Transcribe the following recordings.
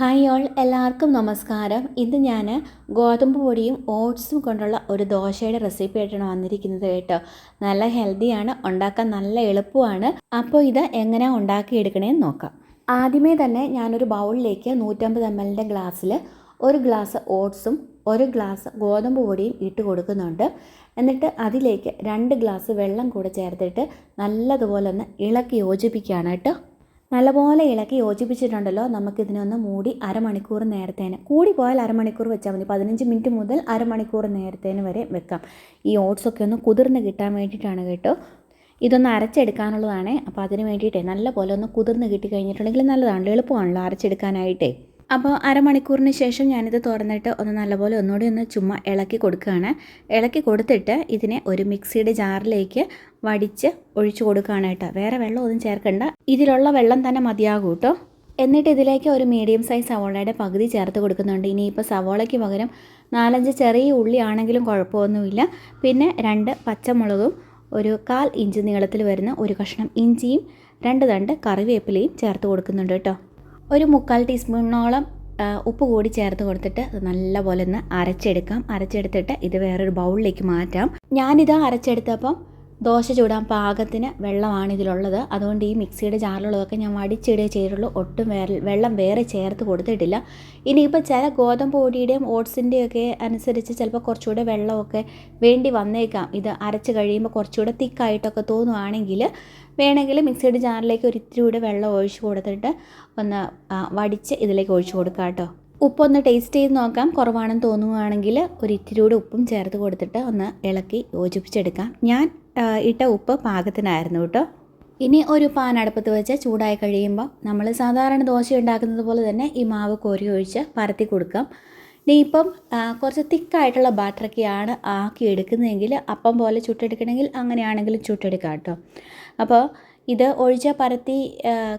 Hi all, എല്ലാവർക്കും നമസ്കാരം. ഇന്ന് ഞാൻ ഗോതമ്പ് പൊടിയും ഓട്സും കൊണ്ടുള്ള ഒരു ദോശയുടെ റെസിപ്പി ആയിട്ടാണ് വന്നിരിക്കുന്നത് കേട്ടോ. നല്ല ഹെൽത്തിയാണ്, ഉണ്ടാക്കാൻ നല്ല എളുപ്പമാണ്. അപ്പോൾ ഇത് എങ്ങനെയാണ് ഉണ്ടാക്കിയെടുക്കണേന്ന് നോക്കാം. ആദ്യമേ തന്നെ ഞാനൊരു ബൗളിലേക്ക് 150 ml ഗ്ലാസ്സിൽ 1 ഗ്ലാസ് ഓട്സും 1 ഗ്ലാസ് ഗോതമ്പ് പൊടിയും ഇട്ട് കൊടുക്കുന്നുണ്ട്. എന്നിട്ട് അതിലേക്ക് 2 ഗ്ലാസ് വെള്ളം കൂടെ ചേർത്തിട്ട് നല്ലതുപോലെ ഒന്ന് ഇളക്കി യോജിപ്പിക്കുകയാണ് കേട്ടോ. നല്ലപോലെ ഇളക്കി യോജിപ്പിച്ചിട്ടുണ്ടല്ലോ, നമുക്കിതിനൊന്ന് മൂടി അരമണിക്കൂർ നേരത്തേന്, കൂടി പോയാൽ അരമണിക്കൂർ വെച്ചാൽ മതി. 15 മിനിറ്റ് മുതൽ അരമണിക്കൂർ നേരത്തേന് വരെ വെക്കാം. ഈ ഓട്സൊക്കെ ഒന്ന് കുതിർന്ന് കിട്ടാൻ വേണ്ടിയിട്ടാണ് കേട്ടോ. ഇതൊന്ന് അരച്ചെടുക്കാനുള്ളതാണ്. അപ്പോൾ അതിന് വേണ്ടിയിട്ടേ നല്ല പോലെ ഒന്ന് കുതിർന്ന് കിട്ടി കഴിഞ്ഞിട്ടുണ്ടെങ്കിൽ നല്ലതാണല്ലോ, എളുപ്പമാണല്ലോ അരച്ചെടുക്കാനായിട്ടേ. അപ്പോൾ അരമണിക്കൂറിന് ശേഷം ഞാനിത് തുറന്നിട്ട് ഒന്ന് നല്ലപോലെ ഒന്നുകൂടി ഒന്ന് ചുമ്മാ ഇളക്കി കൊടുക്കുകയാണ്. ഇളക്കി കൊടുത്തിട്ട് ഇതിനെ ഒരു മിക്സിയുടെ ജാറിലേക്ക് വടിച്ച് ഒഴിച്ചു കൊടുക്കുകയാണ് കേട്ടോ. വേറെ വെള്ളം ഒന്നും ചേർക്കണ്ട, ഇതിലുള്ള വെള്ളം തന്നെ മതിയാകും കേട്ടോ. എന്നിട്ട് ഇതിലേക്ക് ഒരു മീഡിയം സൈസ് സവോളയുടെ പകുതി ചേർത്ത് കൊടുക്കുന്നുണ്ട്. ഇനിയിപ്പോൾ സവോളയ്ക്ക് പകരം 4-5 ചെറിയ ഉള്ളി ആണെങ്കിലും കുഴപ്പമൊന്നുമില്ല. പിന്നെ 2 പച്ചമുളകും, ഒരു 1/4 ഇഞ്ച് നീളത്തിൽ വരുന്ന ഒരു കഷ്ണം ഇഞ്ചിയും, 2 തണ്ട് കറിവേപ്പിലയും ചേർത്ത് കൊടുക്കുന്നുണ്ട് കേട്ടോ. ഒരു 3/4 ടീസ്പൂണോളം ഉപ്പ് കൂടി ചേർത്ത് കൊടുത്തിട്ട് അത് നല്ലപോലെ ഒന്ന് അരച്ചെടുക്കാം. അരച്ചെടുത്തിട്ട് ഇത് വേറൊരു ബൗളിലേക്ക് മാറ്റാം. ഞാനിത് അരച്ചെടുത്തപ്പം ദോശ ചൂടാൻ പാകത്തിന് വെള്ളമാണ് ഇതിലുള്ളത്. അതുകൊണ്ട് ഈ മിക്സിയുടെ ജാറിലുള്ളതൊക്കെ ഞാൻ വടിച്ചിടുകയേ ചെയ്തിട്ടുള്ളൂ. ഒട്ടും വെള്ളം വേറെ ചേർത്ത് കൊടുത്തിട്ടില്ല. ഇനിയിപ്പോൾ ചില ഗോതമ്പ് പൊടിയുടെയും ഓട്സിൻ്റെയൊക്കെ അനുസരിച്ച് ചിലപ്പോൾ കുറച്ചുകൂടെ വെള്ളമൊക്കെ വേണ്ടി വന്നേക്കാം. ഇത് അരച്ച് കഴിയുമ്പോൾ കുറച്ചുകൂടെ തിക്കായിട്ടൊക്കെ തോന്നുവാണെങ്കിൽ വേണമെങ്കിൽ മിക്സിയുടെ ജാറിലേക്ക് ഒരു ഇത്തിരി കൂടെ വെള്ളം ഒഴിച്ച് കൊടുത്തിട്ട് ഒന്ന് വടിച്ച് ഇതിലേക്ക് ഒഴിച്ച് കൊടുക്കാം കേട്ടോ. ഉപ്പൊന്ന് ടേസ്റ്റ് ചെയ്ത് നോക്കാം. കുറവാണെന്ന് തോന്നുകയാണെങ്കിൽ ഒരു ഇത്തിരി കൂടെ ഉപ്പും ചേർത്ത് കൊടുത്തിട്ട് ഒന്ന് ഇളക്കി യോജിപ്പിച്ചെടുക്കാം. ഞാൻ ഇട്ട ഉപ്പ് പാകത്തിനായിരുന്നു കേട്ടോ. ഇനി ഒരു പാൻ അടുപ്പത്ത് വെച്ച് ചൂടായി കഴിയുമ്പോൾ നമ്മൾ സാധാരണ ദോശ ഉണ്ടാക്കുന്നത് പോലെ തന്നെ ഈ മാവ് കോരി ഒഴിച്ച് പരത്തി കൊടുക്കാം. ഇനിയിപ്പം കുറച്ച് തിക്കായിട്ടുള്ള ബാറ്ററൊക്കെയാണ് ആക്കി എടുക്കുന്നതെങ്കിൽ അപ്പം പോലെ ചുട്ടെടുക്കണമെങ്കിൽ അങ്ങനെയാണെങ്കിലും ചുട്ടെടുക്കാം കേട്ടോ. അപ്പോൾ ഇത് ഒഴിച്ച് പരത്തി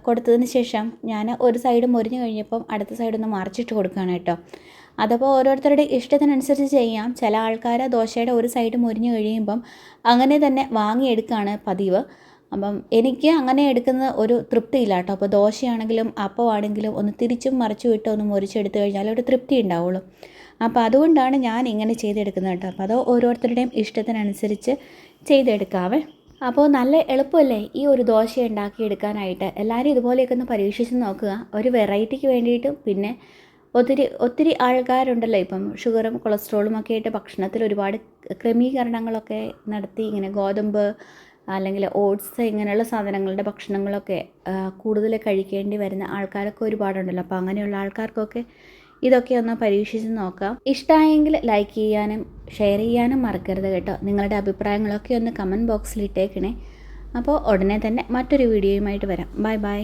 കൊടുത്തതിന് ശേഷം ഞാൻ ഒരു സൈഡ് മൊരിഞ്ഞ് കഴിഞ്ഞപ്പം അടുത്ത സൈഡൊന്ന് മറിച്ചിട്ട് കൊടുക്കുകയാണ് കേട്ടോ. അതപ്പോൾ ഓരോരുത്തരുടെ ഇഷ്ടത്തിനനുസരിച്ച് ചെയ്യാം. ചില ആൾക്കാർ ദോശയുടെ ഒരു സൈഡ് മൊരിഞ്ഞ് കഴിയുമ്പം അങ്ങനെ തന്നെ വാങ്ങിയെടുക്കുകയാണ് പതിവ്. അപ്പം എനിക്ക് അങ്ങനെ എടുക്കുന്ന ഒരു തൃപ്തിയില്ല കേട്ടോ. അപ്പോൾ ദോശയാണെങ്കിലും അപ്പമാണെങ്കിലും ഒന്ന് തിരിച്ചും മറിച്ചും ഇട്ട് ഒന്ന് മൊരിച്ചെടുത്ത് കഴിഞ്ഞാൽ ഒരു തൃപ്തി ഉണ്ടാവുള്ളൂ. അപ്പോൾ അതുകൊണ്ടാണ് ഞാൻ ഇങ്ങനെ ചെയ്തെടുക്കുന്നത് കേട്ടോ. അപ്പോൾ അത് ഓരോരുത്തരുടെയും ഇഷ്ടത്തിനനുസരിച്ച് ചെയ്തെടുക്കാവേ. അപ്പോൾ നല്ല എളുപ്പമല്ലേ ഈ ഒരു ദോശ ഉണ്ടാക്കിയെടുക്കാനായിട്ട്. എല്ലാവരും ഇതുപോലെയൊക്കെ ഒന്ന് പരീക്ഷിച്ച് നോക്കുക, ഒരു വെറൈറ്റിക്ക് വേണ്ടിയിട്ടും. പിന്നെ ഒത്തിരി ആൾക്കാരുണ്ടല്ലോ ഇപ്പം ഷുഗറും കൊളസ്ട്രോളും ഒക്കെ ആയിട്ട് ഭക്ഷണത്തിൽ ഒരുപാട് ക്രമീകരണങ്ങളൊക്കെ നടത്തി ഇങ്ങനെ ഗോതമ്പ് അല്ലെങ്കിൽ ഓട്സ് ഇങ്ങനെയുള്ള സാധനങ്ങളുടെ ഭക്ഷണങ്ങളൊക്കെ കൂടുതൽ കഴിക്കേണ്ടി വരുന്ന ആൾക്കാരൊക്കെ ഒരുപാടുണ്ടല്ലോ. അപ്പോൾ അങ്ങനെയുള്ള ആൾക്കാർക്കൊക്കെ ഇതൊക്കെ ഒന്ന് പരീക്ഷിച്ച് നോക്കാം. ഇഷ്ടമായെങ്കിൽ ലൈക്ക് ചെയ്യാനും ഷെയർ ചെയ്യാനും മറക്കരുത് കേട്ടോ. നിങ്ങളുടെ അഭിപ്രായങ്ങളൊക്കെ ഒന്ന് കമൻറ്റ് ബോക്സിൽ ഇട്ടേക്കണേ. അപ്പോൾ ഉടനെ തന്നെ മറ്റൊരു വീഡിയോയുമായിട്ട് വരാം. Bye bye.